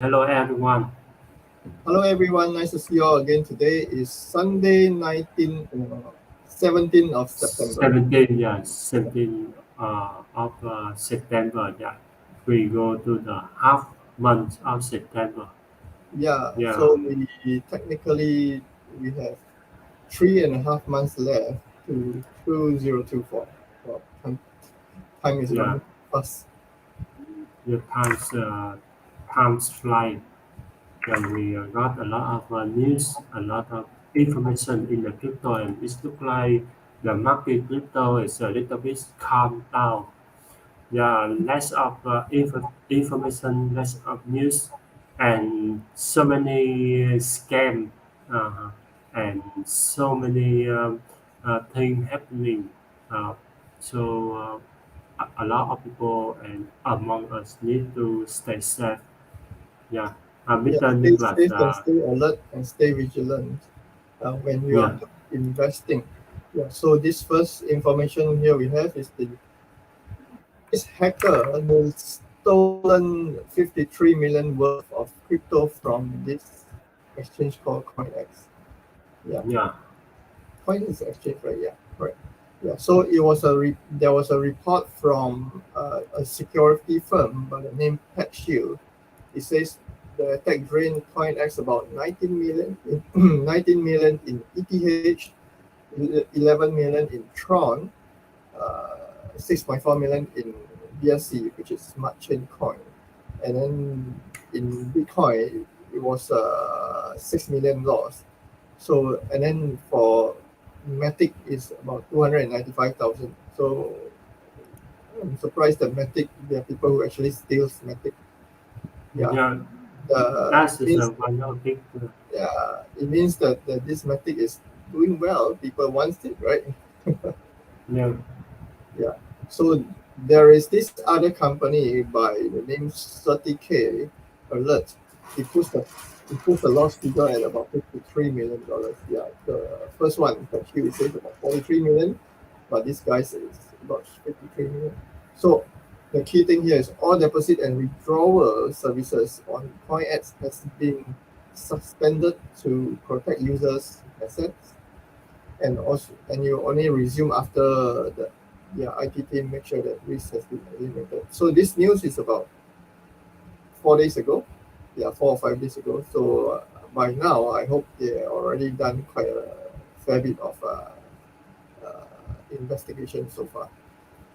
Hello everyone. Hello everyone, nice to see you all again. Today is Sunday, 17th of September. 17, yeah, 17 of September. Yeah, we go to the half month of September. Yeah, Yeah, so we technically we have 3.5 months left to 2024. Well, time is yeah. running fast. The times fly. Yeah, we got a lot of news, a lot of information in the crypto, and it looks like the market crypto is a little bit calm down. Yeah, less of information, less of news, and so many scam, uh, and so many things happening. Uh, so a lot of people and among us need to stay safe. Yeah, Yeah, Mr. stay Nicholas. safe and stay alert and stay vigilant when you are Yeah, investing. Yeah, so this first information here we have is this hacker has stolen 53 million worth of crypto from this exchange called CoinX. Yeah, yeah, Coin is an exchange, right? Yeah, right. Yeah, so there was a report from a security firm by the name Pet Shield. It says the attack drained CoinX about 19 million, 19 million in ETH, 11 million in Tron, 6.4 million in BSC, which is Smart Chain Coin, and then in Bitcoin it was 6 million loss. So and then for Matic is about 295,000. So I'm surprised that Matic there are people who actually steals Matic. Yeah, yeah. it That is means one of big. yeah, it means that this Matic is doing well. People want it, right? Yeah, Yeah. So there is this other company by the name 30K Alert. It puts the it puts the loss figure at about $53 million. Yeah, the first one that he says about 43 million, but this guy says about 53 million. So the key thing here is all deposit and withdrawal services on CoinX has been suspended to protect users' assets, and you only resume after the IT team make sure that risk has been eliminated. So this news is about 4 days ago, yeah, 4 or 5 days ago. So by now, I hope they already done quite a fair bit of investigation so far.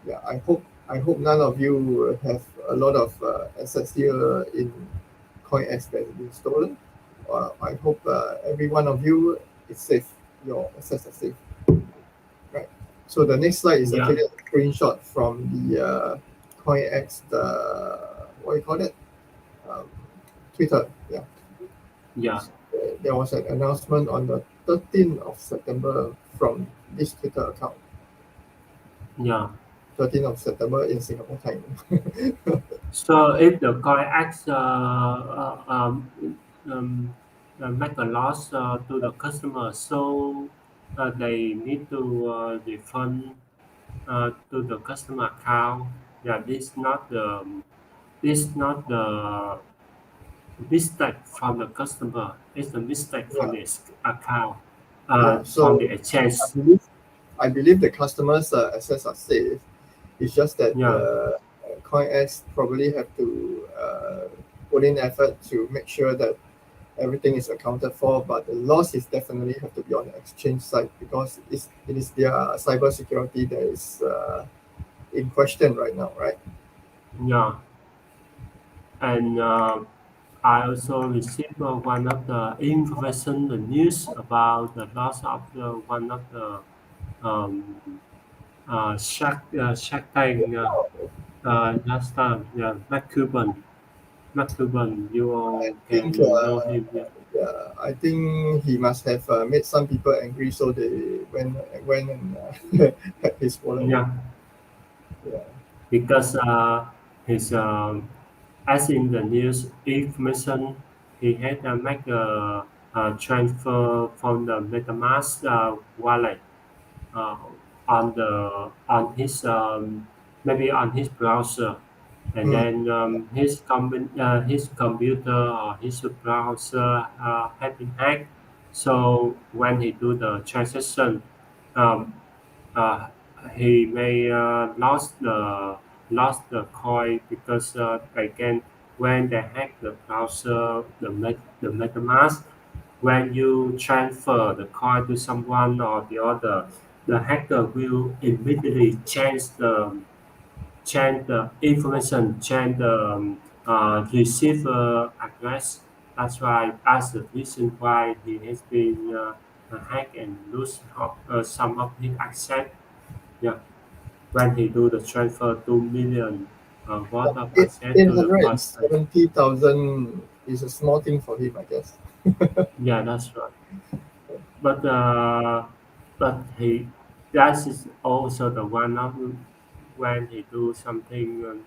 Yeah, I hope none of you have a lot of assets here in CoinX that has been stolen. I hope every one of you is safe. Your assets are safe. Right. So the next slide is yeah, actually a screenshot from the CoinX, the what you call it, um, Twitter. Yeah. yeah, So, there was an announcement on the 13th of September from this Twitter account. yeah. 13th of September in Singapore time. So if the coin acts um, make a loss to the customer, so they need to refund to the customer account. Yeah, this not the mistake from the customer. It's the mistake from Yeah. the account, Yeah. from the So exchange. I believe I believe the customers' assets are safe. It's just that Yeah, CoinX probably have to put in effort to make sure that everything is accounted for, but the loss is definitely have to be on the exchange side because it is their cyber security that is in question right now, right? yeah, and I also received one of the information, the news about the loss of one of the um, Shark Tank last time. Yeah, Mark Cuban, you I all think can know him. Yeah, yeah, I think he must have made some people angry, so they went and hacked his wallet. yeah, Yeah, because his as in the news information, he had make a transfer from the MetaMask wallet uh, on his maybe on his browser. and Mm. then his computer or his browser had been hacked. So when he do the transaction, um, uh, he may lost the coin because again when they hack the browser, the MetaMask, when you transfer the coin to someone or the other, the hacker will immediately change the information, change the receiver address. That's why that's the reason why he has been hacked and lose some of his access. Yeah, when he do the transfer 2 million worth of Eight asset eight to the hundred and person. seventy thousand is a small thing for him, I guess. Yeah, that's right. But he that is also the one of when he do something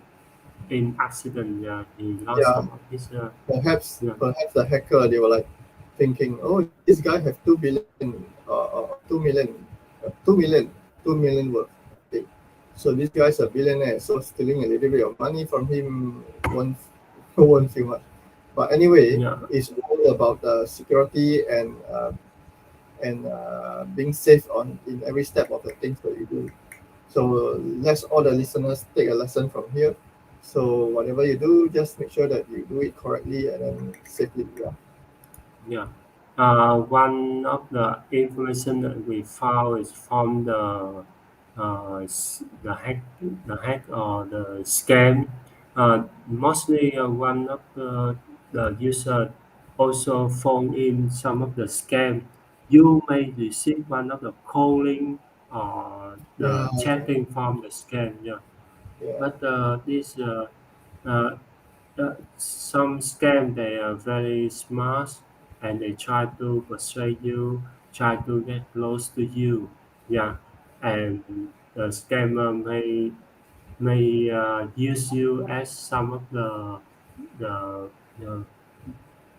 in accident. Yeah, he lost Yeah, some of his. perhaps Yeah, perhaps the hacker, they were like thinking, oh, this guy have 2 billion, 2 million, 2 million, 2 million worth. Okay. So this guy's a billionaire, so stealing a little bit of money from him won't won't feel much. But anyway, yeah, it's all about security and being safe on in every step of the things that you do. So let's all the listeners take a lesson from here. So whatever you do, just make sure that you do it correctly and then safely. Yeah. yeah. One of the information that we found is from the hack or the scam. Mostly, one of the user also phone in some of the scam. You may receive one of the calling or Yeah. the chatting from the scam. Yeah, Yeah. but this uh, some scam they are very smart and they try to persuade you, try to get close to you. Yeah, and the scammer may use you as some of the the,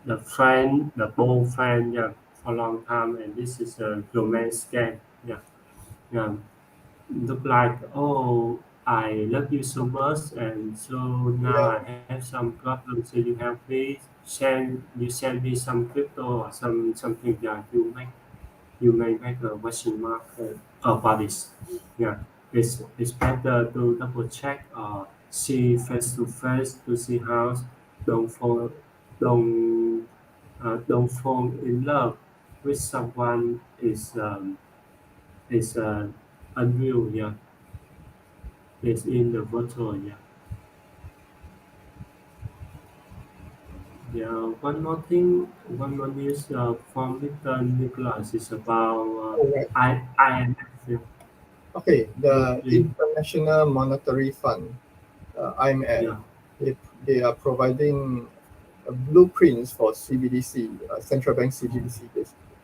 the friend, the bold friend. Yeah, for a long time, and this is a romance scam. Yeah, yeah. Look like, oh, I love you so much, and so now Yeah. I have some problems. So you help me, send me some crypto or something that you may make a question mark about this. Yeah, it's better to double check or see face to face to see how don't fall don't don't fall in love with someone is unreal. Yeah, is in the virtual. Yeah. Yeah. One more news from Mr. Nicholas is about All right. IMF. Yeah. Okay. You The please. International Monetary Fund, IMF, Yeah. they are providing blueprints for CBDC, central bank CBDC,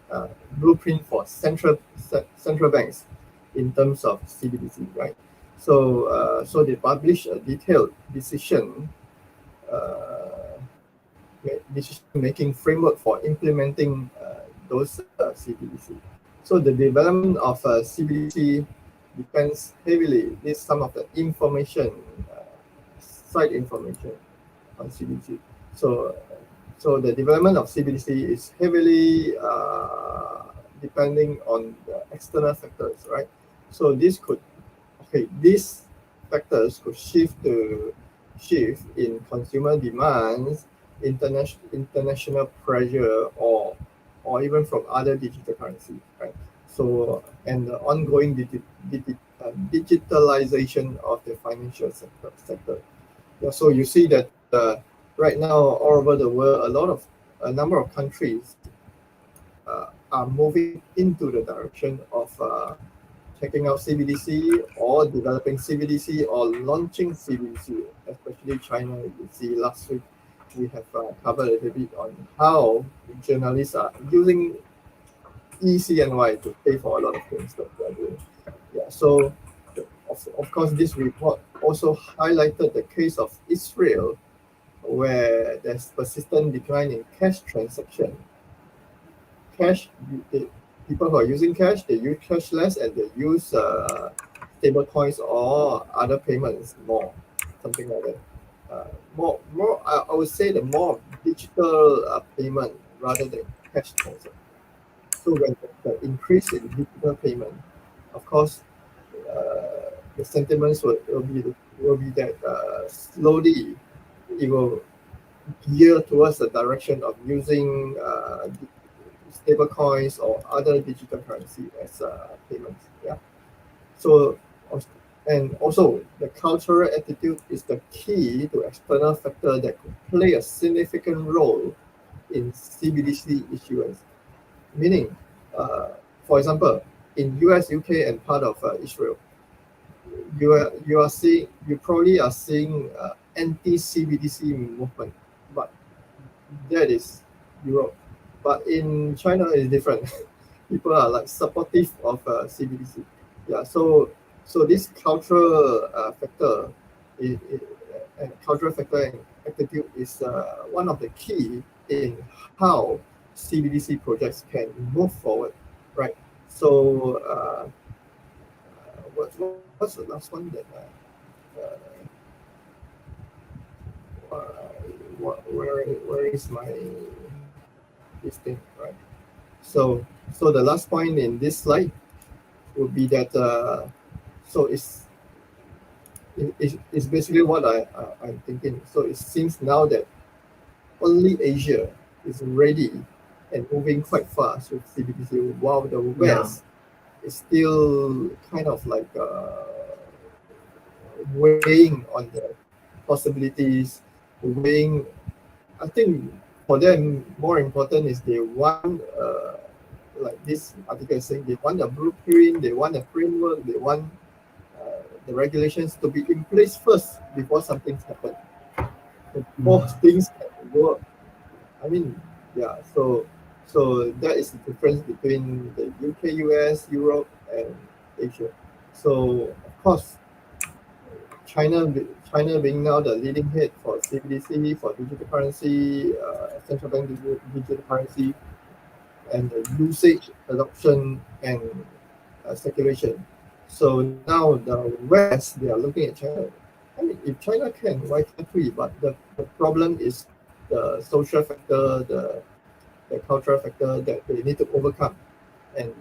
uh, blueprint for central banks in terms of CBDC, right? So they publish a detailed uh, decision making framework for implementing those CBDC. So the development of CBDC depends heavily. This some of the information, uh, side information on CBDC. So, so the development of CBDC is heavily depending on the external factors, right? So this could, okay, these factors could shift in consumer demands, international pressure, or even from other digital currency, right? So and the ongoing digitalization of the financial sector. Yeah, so you see that right now all over the world, a number of countries are moving into the direction of checking out CBDC or developing CBDC or launching CBDC, especially China. You see, last week we have covered a little bit on how journalists are using ECNY to pay for a lot of things that they are doing. Yeah, so of course, this report also highlighted the case of Israel where there's persistent decline in cash transaction. Cash, people who are using cash, they use cash less and they use stable coins or other payments more, something like that. more I would say the more digital payment rather than cash transaction. So when the increase in digital payment, of course, the sentiments will be that slowly it will gear towards the direction of using stable coins or other digital currency as payments. Yeah. So, and also the cultural attitude is the key to external factor that could play a significant role in CBDC issuance. Meaning, uh, for example, in US, UK, and part of Israel, you probably are seeing anti CBDC movement, but that is Europe. But in China, it's different. People are like supportive of CBDC. Yeah, so this cultural factor, and cultural factor and attitude is one of the key in how CBDC projects can move forward, right? So what's the last one that uh, where is my this thing, right? So the last point in this slide would be that it's basically what I'm thinking. So it seems now that only Asia is ready and moving quite fast with CBDC, while the Yeah, West is still kind of like weighing on the possibilities, weighing. I think for them more important is they want like this article is saying they want a blueprint, they want a framework, they want the regulations to be in place first before something happens. Before mm, things can work. I mean, yeah. So that is the difference between the UK, US, Europe, and Asia. So of course, China being now the leading head for CBDC, for digital currency, central bank digital currency, and the usage, adoption, and circulation. So now the West, they are looking at China. I mean, if China can, why can't we? But the problem is the social factor, the cultural factor that they need to overcome. And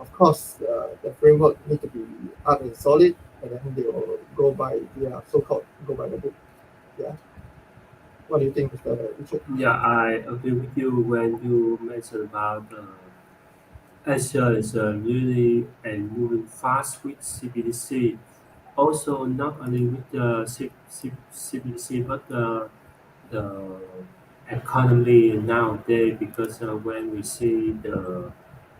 of course, the framework need to be hard and solid, and then they will go by their so-called go by the book. Yeah. What do you think, Mr. Richard? yeah, I agree with you when you mentioned about Asia is really and moving fast with CBDC. Also, not only with the CBDC, but the economy nowadays, because when we see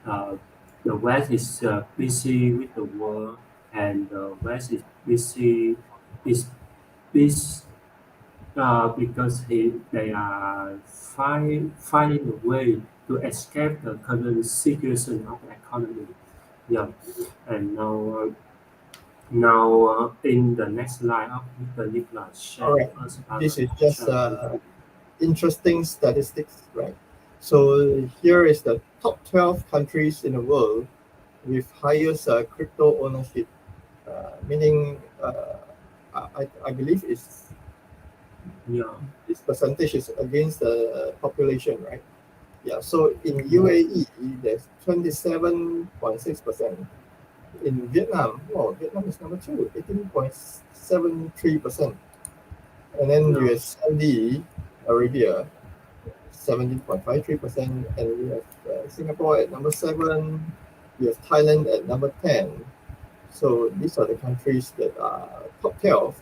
uh, the West is busy with the war, and the West is busy because they are finding a way to escape the current situation of the economy. Yeah, and now in the next slide, Mr. Nicholas All share right. with us about This the is just culture with interesting statistics, right? So here is the top 12 countries in the world with highest crypto ownership, meaning I believe yeah, this percentage is against the population, right? Yeah. So in yeah, UAE, there's 27.6%. In Vietnam, well, Vietnam is number two, 18.73%. And then you yeah, have Saudi Arabia, 17.53%, and we have Singapore at number seven. We have Thailand at number 10. So these are the countries that are top 12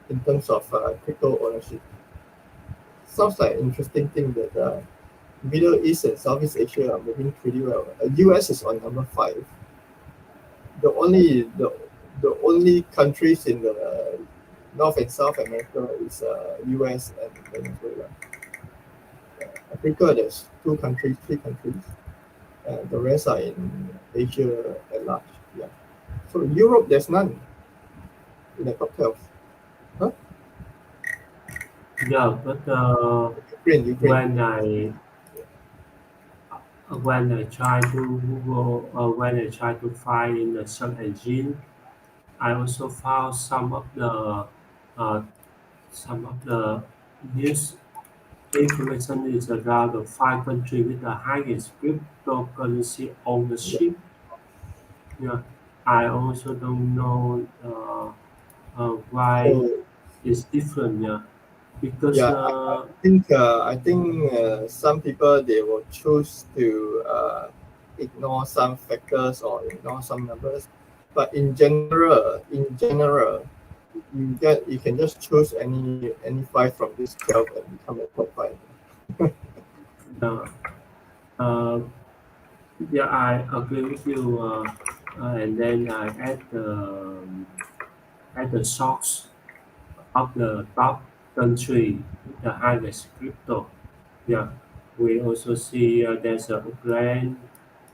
in terms of crypto ownership. Sounds like an interesting thing that Middle East and Southeast Asia are moving pretty well. US is on number five. The only the the only countries in the North and South America is US and Venezuela. Africa, there's two countries, three countries. The rest are in Asia at large. Yeah. So Europe, there's none in the top 12. Huh? yeah. But Ukraine. when I try to Google, when I try to find in the search engine, I also found some of the uh, some of the news information is about the five countries with the highest cryptocurrency Yeah. ownership. Yeah, I also don't know why So it's different. Yeah, because yeah, I think some people they will choose to ignore some factors or ignore some numbers, but in general, you can just choose any five from this 12 and become a top five. uh, uh, yeah, I agree with you. And then I add the stocks of the top country with the highest crypto. Yeah, we also see there's Ukraine,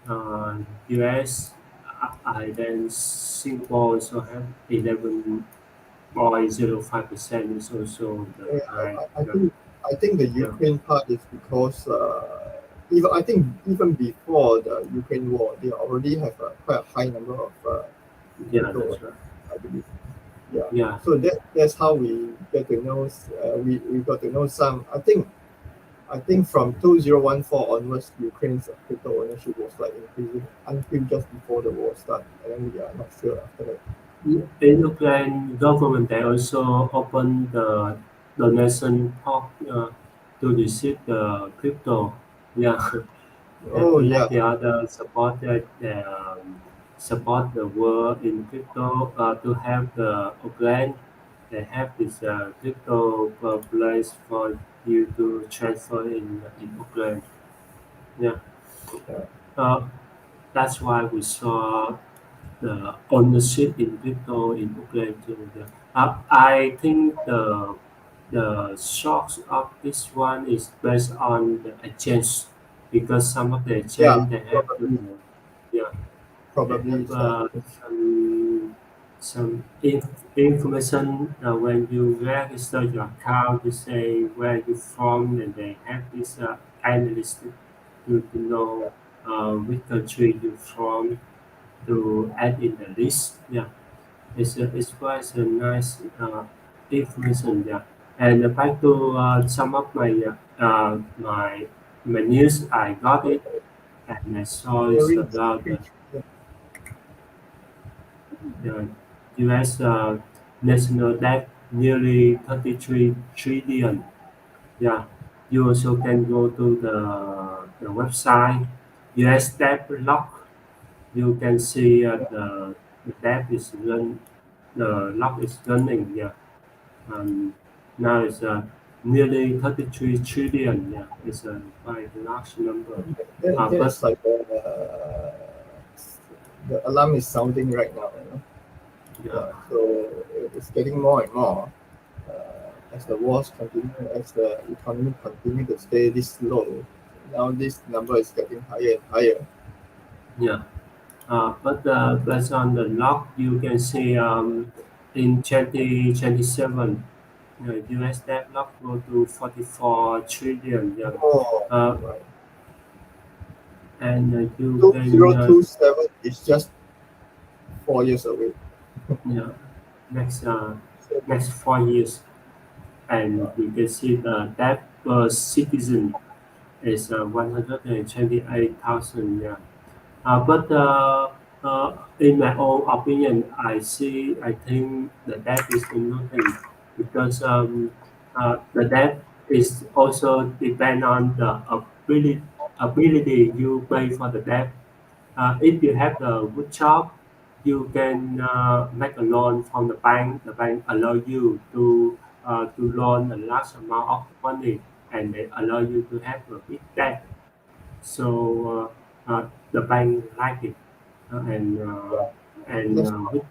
uh, US, then Singapore also have 11.05% is also the Yeah, high. I Yeah, think I think the yeah, Ukraine part is because even I think even before the Ukraine war, they already have a quite a high number of yeah, crypto, that's right. I believe. Yeah. Yeah, So that's how we get to know. We got to know some. I think from 2014 onwards, Ukraine's crypto ownership was like increasing until just before the war started, and then we are not sure after that. in Ukraine government they also opened the donation portal to receive the crypto. Yeah, Oh to yeah, let the other support support the world in crypto to have the Ukraine. They have this crypto place for you to transfer in Ukraine. Yeah, yeah, uh, that's why we saw the ownership in crypto in Ukraine too. Yeah. I think the shocks of this one is based on the exchange because some of the yeah. exchange they have the Probably, yeah they probably have it's like some information when you register your account you say where you from and they have this analyst to know which country you from to add in the list. Yeah, it's quite a nice information. Yeah, and back to some of my news, I got it and I saw it's nearing about 3 trillion. the U.S. National debt nearly 33 trillion. Yeah, you also can go to the website US debt lock. You can see the debt is the lock is running. Yeah, um, now it's nearly 33 trillion. Yeah, it's a quite large number. But There's like the alarm is sounding right now. yeah, Yeah, so it's getting more and more as the wars continue, as the economy continue to stay this low. Now this number is getting higher and higher. yeah. But based on the log, you can see in 2027, US debt log go to 44 trillion. Yeah. Oh, Uh, right. and you can 2027 is just 4 years away. yeah, next So, next 4 years, uh, and you can see the debt per citizen is 128,000. Yeah. But in my own opinion, I think the debt is nothing because the debt is also depend on the ability you pay for the debt. If you have a good job, you can make a loan from the bank. The bank allow you to loan a large amount of money, and they allow you to have a big debt. So the bank like it, and yeah. Let's with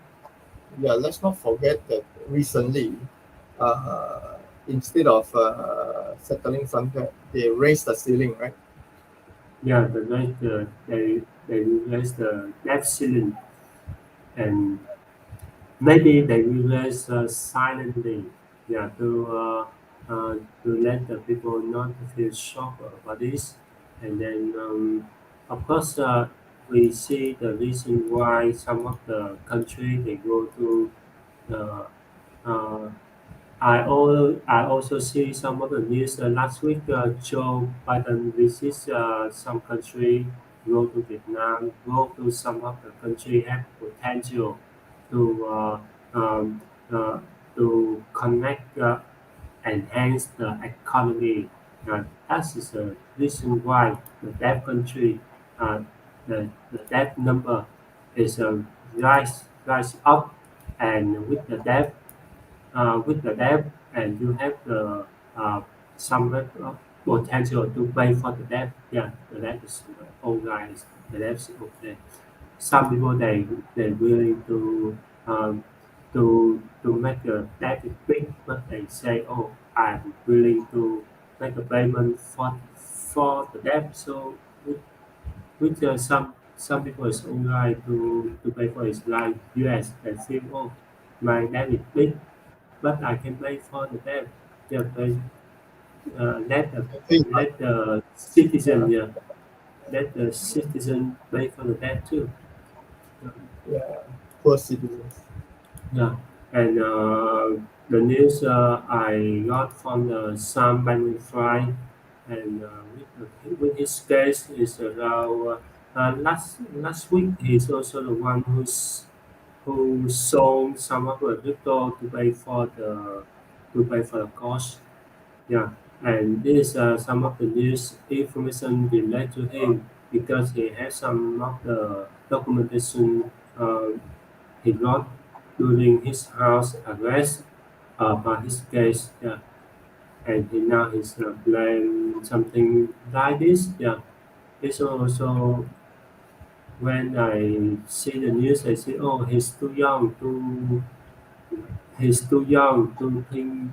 let's not forget that recently, uh, instead of settling some debt, they raised the ceiling, right? yeah they raise the debt ceiling and maybe they will raise silently, yeah, to let the people not feel shocked about this, and then of course we see the reason why some of the country they go to the uh, I also see some of the news last week. Joe Biden visits some country, go to Vietnam, go to some of the country have potential to um, uh, to connect, enhance the economy. That is the reason why the debt country, uh, the debt number is rise up, and with the debt, and you have the some potential to pay for the debt. Yeah, the debt is all right. The debt is okay. Some people they willing to make the debt is big, but they say, oh, I'm willing to make a payment for the debt. So with some people is all right to pay for it, like US. They feel, oh, my debt is big, but I can pay for the debt. Yeah, pay, let the I think, let the citizen, yeah, yeah, let the citizen pay for the debt too. Yeah, yeah, poor citizens. yeah. And the news I got from the Sam Banning Fry, and with his case is around last week. He's also the one who sold some of the crypto to pay for the cost. Yeah, and this is some of the news information related to him because he has some of the documentation he got during his house arrest by his case. Yeah, and he now he's blamed something like this. Yeah, it's also when I see the news, I say, oh, he's too young to think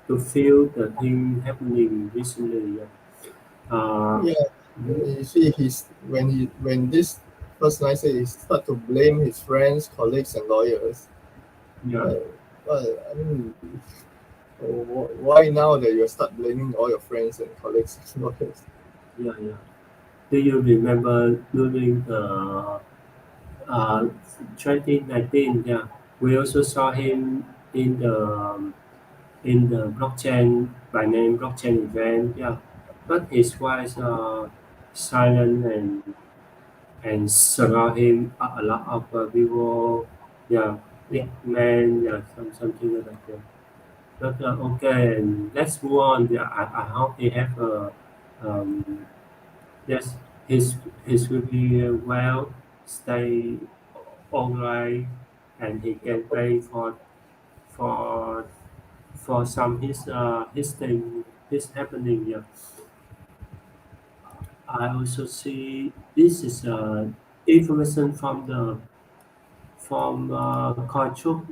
to feel the thing happening recently. Yeah. Uh, Yeah, you see, when this first night say he start to blame his friends, colleagues, and lawyers. yeah, Well, I mean, why now that you start blaming all your friends and colleagues and lawyers? yeah. Do you remember during the uh, 2019? Yeah, we also saw him in the blockchain by name blockchain event. Yeah, but his wife silent and surround him a lot of people. Yeah, Yeah, big man. Yeah, something like that. Yeah. But okay, and let's move on. Yeah, I hope he have a yes, his will be well, stay all right, and he can pay for for some his thing his happening. Yeah, I also see this is information from Kachuk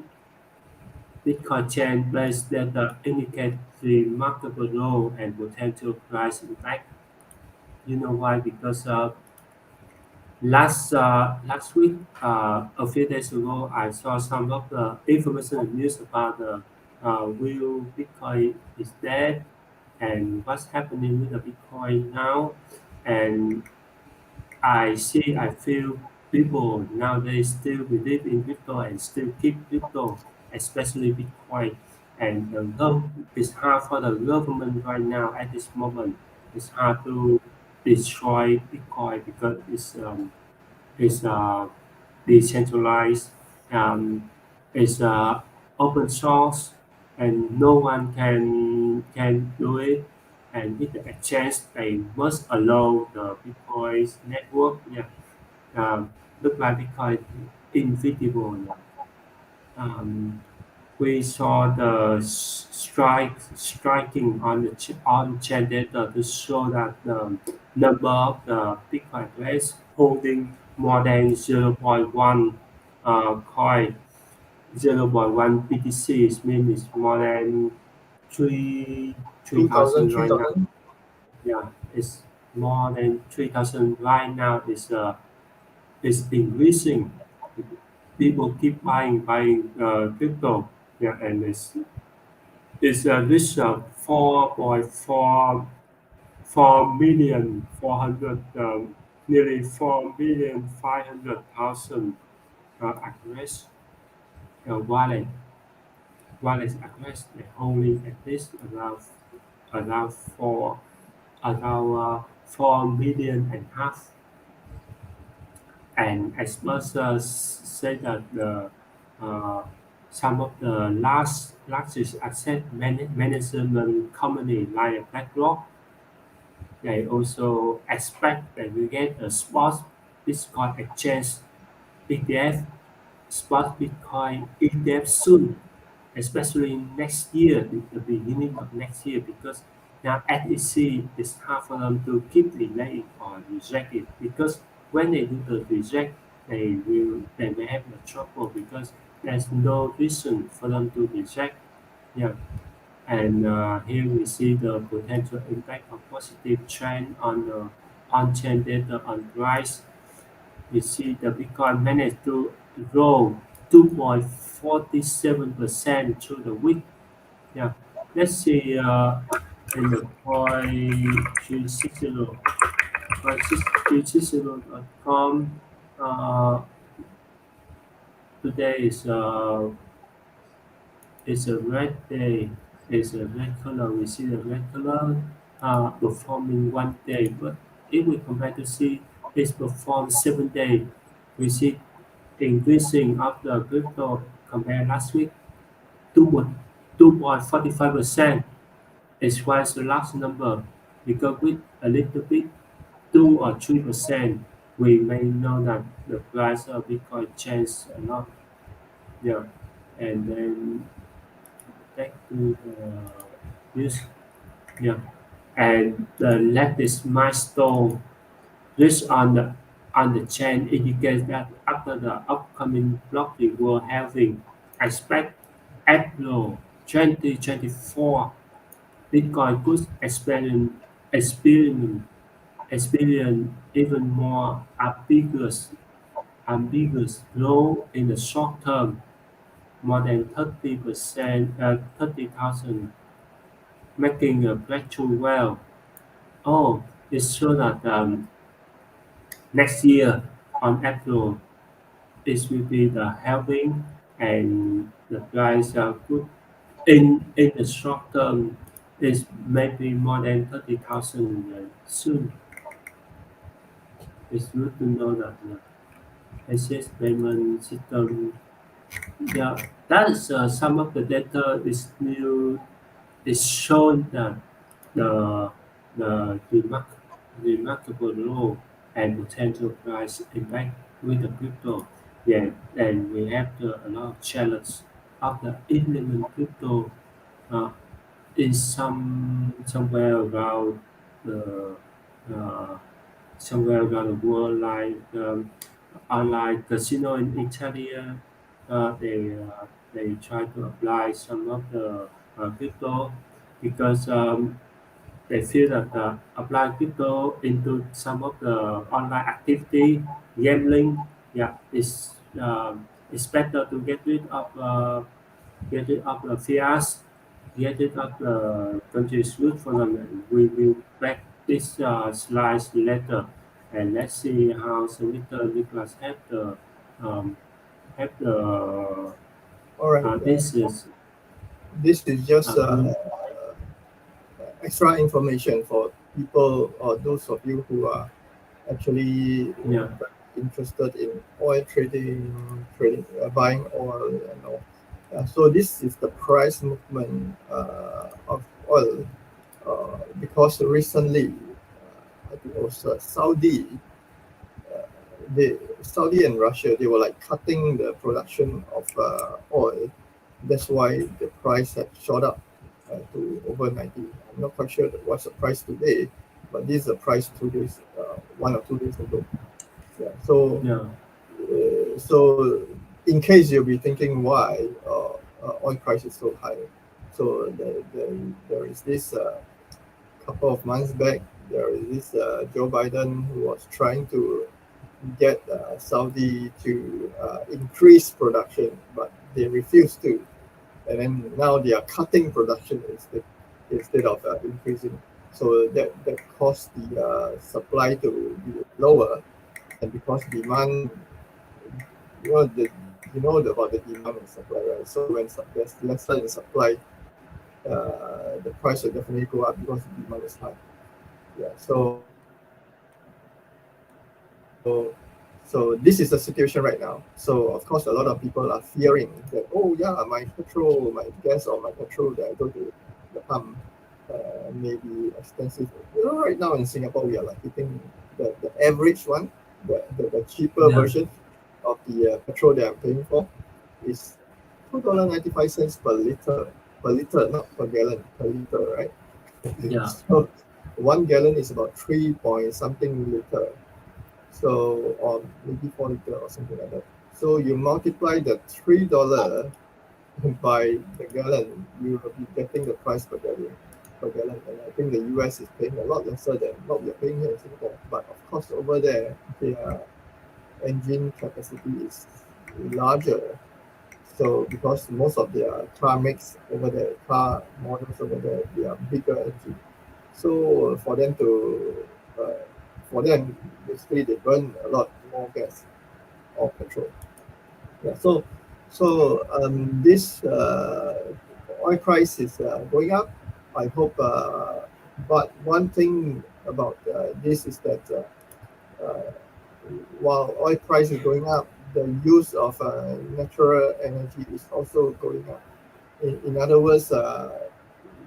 Bitcoin chain plays that indicate remarkable role and potential price impact. You know why? Because last week, a few days ago, I saw some of the information and news about the will Bitcoin is dead and what's happening with the Bitcoin now, and I feel people nowadays still believe in crypto and still keep crypto, especially Bitcoin. And it's hard for the government right now at this moment. It's hard to destroy Bitcoin because it's decentralized, um, it's open source, and no one can do it. And with the exchange, they must allow the Bitcoin's network. Yeah, look like Bitcoin invisible. Yeah. We saw the striking on the on chain data to show that the number of the Bitcoin players holding more than 0.1 coin, 0.1 BTC means it's more than three 2,000, thousand three right now. thousand. Yeah, it's more than 3,000 right now. It's increasing. People keep buying crypto. Yeah, and it's reached 4.4 million 400 nearly 4,500,000 address wallet. while its aggressed, they're holding at least around four around 4 million and half. And experts say that the uh, some of the largest asset management company like BlackRock, they also expect that we get a spot Bitcoin exchange ETF, spot Bitcoin ETF soon, especially next year, the beginning of next year, because now SEC is hard for them to keep delaying or reject it, because when they do the reject, they may have a trouble because there's no reason for them to reject. Yeah, and here we see the potential impact of positive trend on the on-chain data on price. We see the Bitcoin managed to grow 2.47% through the week. Yeah, let's see in the point360.com. Uh, today is a red day. It's a red color. We see the red color performing one day, but if we compare to see it's performed 7 days, we see increasing of the crypto compared last week 2.45%. It's quite a large number because with a little bit 2 or 3%, we may know that the price of Bitcoin changed a lot. Yeah, and then back to the news. Yeah, and the latest milestone reached on the chain indicates that after the upcoming block reward halving, expect April 2024, Bitcoin could experience experience even more ambiguous growth in the short term, more than 30%, 30,000, making a breakthrough well. Oh, it's sure that next year on April, it will be the halving and the price could in the short term is maybe more than 30,000 soon. It's good to know that access payment system. Yeah, that is some of the data is new. Is shown that the remarkable low and potential price impact with the crypto. Yeah, and we have a lot of challenge of the implement crypto uh, in somewhere around the uh, somewhere around the world, like online casino in Italy. They try to apply some of the crypto because they feel that apply crypto into some of the online activity, gambling, yeah, it's better to get rid of the fiat, get rid of the country's good for them. And we will back this slides later, and let's see how Senator Nicholas um, have the All right. this is This is just good. extra information for people or those of you who are actually Yeah, interested in oil trading, buying oil and all. So this is the price movement of oil because recently, I think it was Saudi and Russia, they were like cutting the production of oil. That's why the price had shot up to over 90. I'm not quite sure what's the price today, but this is the price 2 days, 1 or 2 days ago. Yeah. yeah, So in case you'll be thinking why oil price is so high, so there is this couple of months back, there is this Joe Biden who was trying to get Saudi to increase production, but they refused to. And then now they are cutting production instead of increasing. So that caused the supply to be lower, and because demand, well, you know about the demand and supply, right? So when there's lesser in supply, the price will definitely go up because the demand is high. Yeah. So this is the situation right now. So of course, a lot of people are fearing that, oh yeah, my petrol, my gas or my petrol that I go to the pump may be expensive. You know, right now in Singapore, we are like hitting the average one, the cheaper yeah, version of the petrol that I'm paying for is $2.95 per liter, not per gallon, per liter, right? yeah, So 1 gallon is about 3 point something liter. So or maybe 4 liter or something like that. So you multiply the $3 by the gallon, you will be getting the price per gallon. And I think the US is paying a lot lesser than what we are paying here in Singapore. But of course over there their engine capacity is larger. So because most of their car makes over there, car models over there, they are bigger engine. So uh, for them, basically they burn a lot more gas or petrol. Yeah. So this oil price is going up. I hope. But one thing about this is that while oil price is going up, the use of natural energy is also going up. In other words,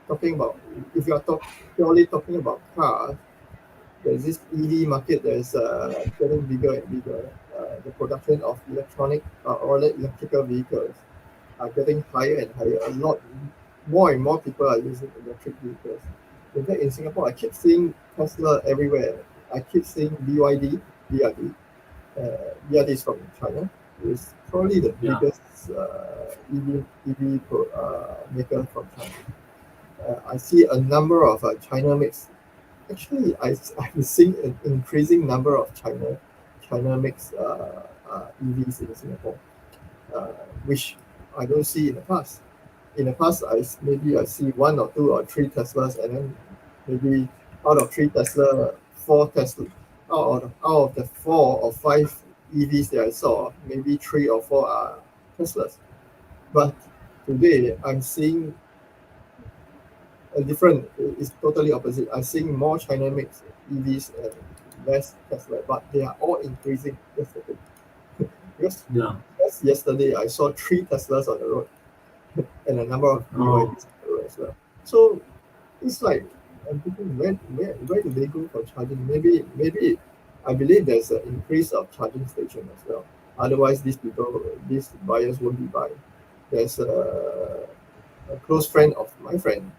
talking about if you are purely talking about cars, there's this EV market that is getting bigger and bigger. The production of or electrical vehicles are getting higher and higher. A lot more and more people are using electric vehicles. In fact, in Singapore, I keep seeing Tesla everywhere. I keep seeing BYD, BRD. BRD is from China. It's probably the yeah, biggest EV maker from China. I see a number of China makes. Actually, I'm seeing an increasing number of China makes EVs in Singapore, uh, which I don't see in the past. In the past, maybe I see one or two or three Teslas, and then maybe out of three Tesla, four Tesla, out of the 4 or 5 EVs that I saw, maybe 3 or 4 are Teslas. But today, I'm seeing a different. It's totally opposite. I'm seeing more China makes EVs and less Tesla, but they are all increasing. That's the thing. Because yeah. just yesterday, I saw 3 Teslas on the road and a number of Oh, BYDs on the road as well. So it's like I'm thinking, where do they go for charging? Maybe I believe there's an increase of charging station as well. Otherwise, these buyers won't be buying. There's a close friend of my friend.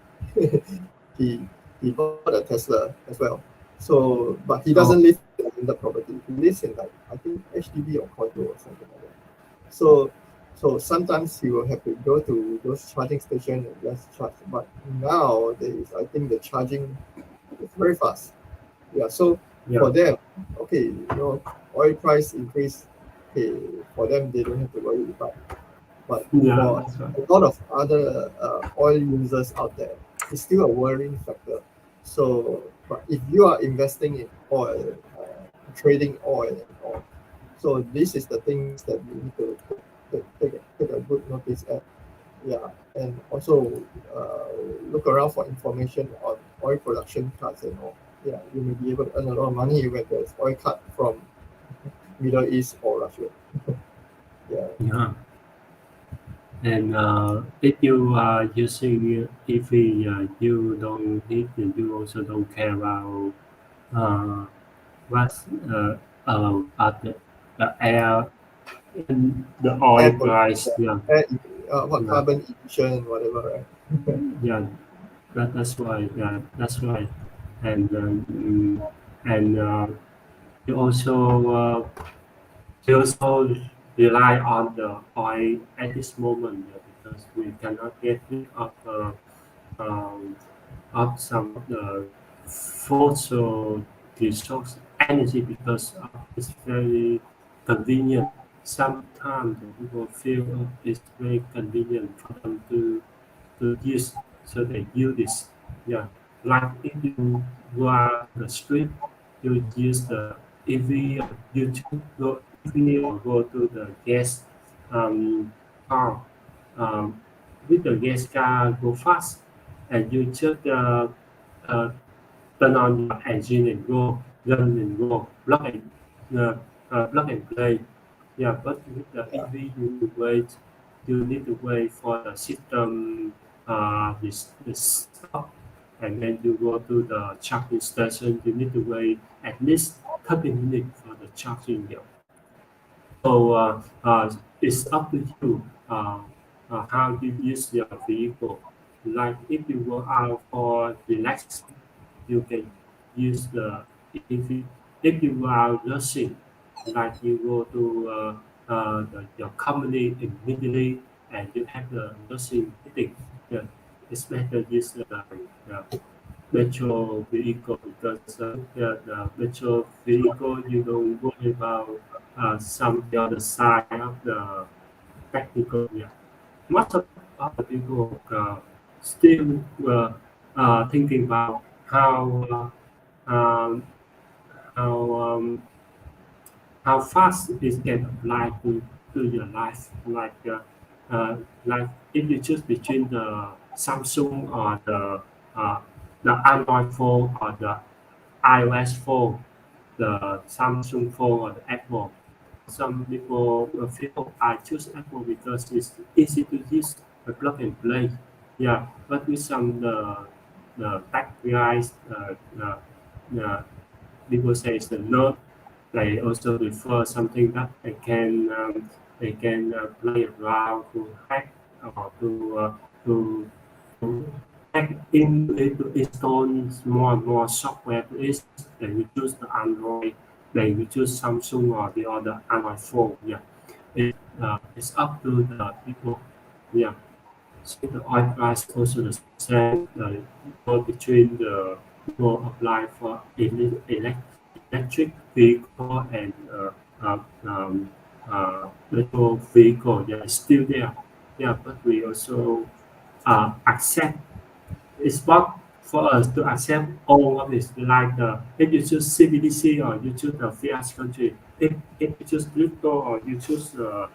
he he bought a Tesla as well. So, but he doesn't oh, live in the property. He lives in like I think HDB or condo or something like that. So sometimes you will have to go to those charging stations and just charge. But nowadays, I think the charging is very fast. Yeah. So yeah, for them, okay, oil price increase. Okay, for them they don't have to worry. But yeah. for That's right. a lot of other oil users out there, it's still a worrying factor. So, but if you are investing in oil, trading oil and all, so this is the things that you need to take a good notice at. Yeah, and also uh, look around for information on oil production cuts and all. Yeah, you may be able to earn a lot of money when there's oil cut from Middle East or Russia. Yeah, Yeah. And if you are using EV, you don't need, you also don't care about uh, what's at the air and the oil air pollution, price. Yeah, air, what yeah, carbon emission, whatever, right? yeah. That's why. Yeah, that's right. And and you also you also rely on the oil at this moment, yeah, because we cannot get rid um, of some of the fossil resource energy because it's very convenient. Sometimes the people feel it's very convenient for them to use, so they use this. Yeah, like if you go out to the street, you use the EV or you choose go EV or go to the gas. car um, with the gas car go fast, and you just uh, turn on your engine and go, run and go, uh, plug and play. Yeah, but with the Yeah. EV, you need to wait for the system this stop, and then you go to the charging station. You need to wait at least 30 minutes for the charging. Yeah. So it's up to you how you use your vehicle. Like if you go out for relaxing, you can use the EV. If you go out rushing, like you go to your company immediately and you have the nursing meeting, yeah, it's better use the metro vehicle because the metro vehicle you don't worry about some the other side of the technical. Yeah. Most of other people still thinking about um, how how fast it can apply to your life. Uh, like if you choose between the Samsung or uh, the Android phone or the iOS phone, the Samsung phone or the Apple. Some people will feel I choose Apple because it's easy to use, plug and play. Yeah, but with some the tech guys, the people say it's the nerd. They also prefer something that they can play around to hack or to to hack to install more and more software to it. Then we choose the Android. Then we choose Samsung or the other Android phone. Yeah, it's up to the people. Yeah. So the oil price also the same. Go between the people apply for electric vehicle and petrol vehicle. Yeah, it's still there. Yeah, but we also accept it's not for us to accept all of this. Like if you choose CBDC or you choose the fiat country, if you choose crypto or you choose the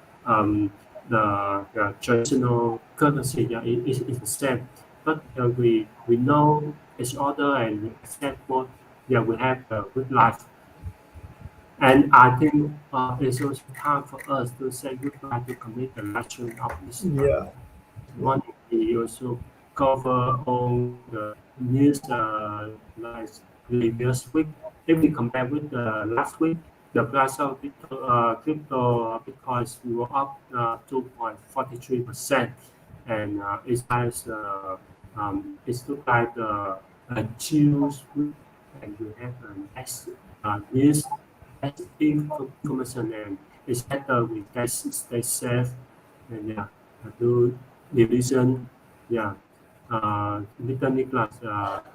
traditional currency, yeah, it's the same. But we know each other and we accept both. Yeah, we have a good life. And I think it's also time for us to say goodbye to commit the lecture of this Yeah. Yeah. one. We also cover all the news like previous week. If we compare with the last week, the price of crypto Bitcoins were up 2.43%, and it looks like a Tuesday week, and we have an next news information, and it's better we stay safe and yeah, do division. Yeah. Mr. Nicholas,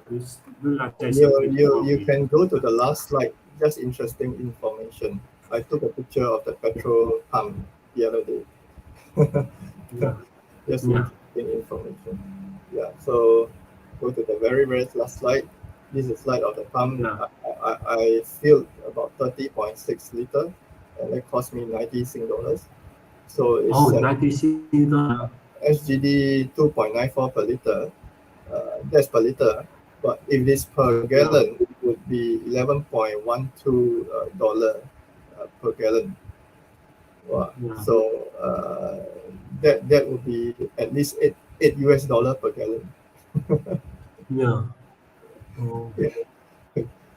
would you like to say something about You the can go to the last slide. Just interesting information. I took a picture of the petrol pump the other day. yeah, Just yeah, interesting information. Yeah. So go to the very last slide. This is a slide of the pump. yeah. I filled about 30.6 liter, and it cost me 90 Sing dollars. So Oh, it's 96 SGD 2.94 per liter. That's per liter. But if it's per yeah, gallon, it would be 11.12 dollar per gallon. Wow. yeah, So that would be at least eight US dollar per gallon. yeah. Oh, Yeah,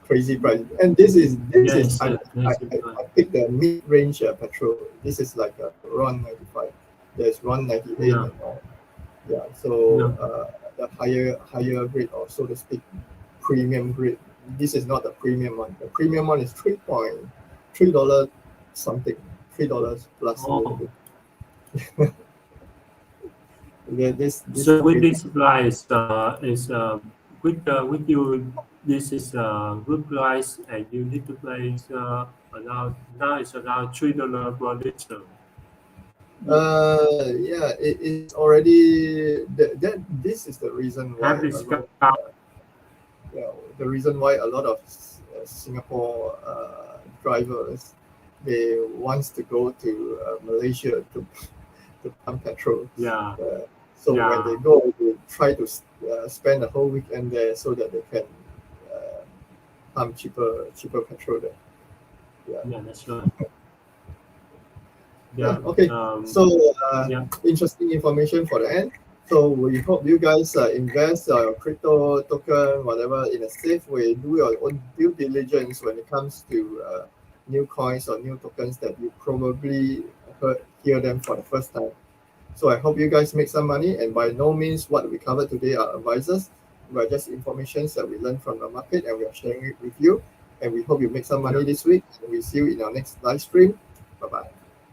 crazy price. And this is yes, yes, it does. I picked the mid range petrol. This is like a RON 95. There's RON 98 Yeah, and all. Yeah. So yeah. the higher grade, or so to speak, premium grade. This is not the premium one. The premium one is $3 something, $3 plus a little Oh, bit. Yeah, this so with crazy. this price, with you, this is a good price, and you need to pay around now it's around $3 per liter. Yeah, it's already that. This is the reason why Have a this lot of discount. the reason why a lot of Singapore drivers they wants to go to Malaysia to pump petrol. Yeah. So Yeah. when they go, they try to spend the whole weekend there so that they can pump cheaper petrol there. Yeah, that's right. Yeah. Yeah. Okay. So Yeah. interesting information for the end. So we hope you guys invest your crypto token, whatever, in a safe way. Do your own due diligence when it comes to new coins or new tokens that you probably hear them for the first time. So I hope you guys make some money. And by no means what we covered today are advisors. We are just informations that we learned from the market and we are sharing it with you. And we hope you make some money this week. And we see you in our next live stream. Bye bye.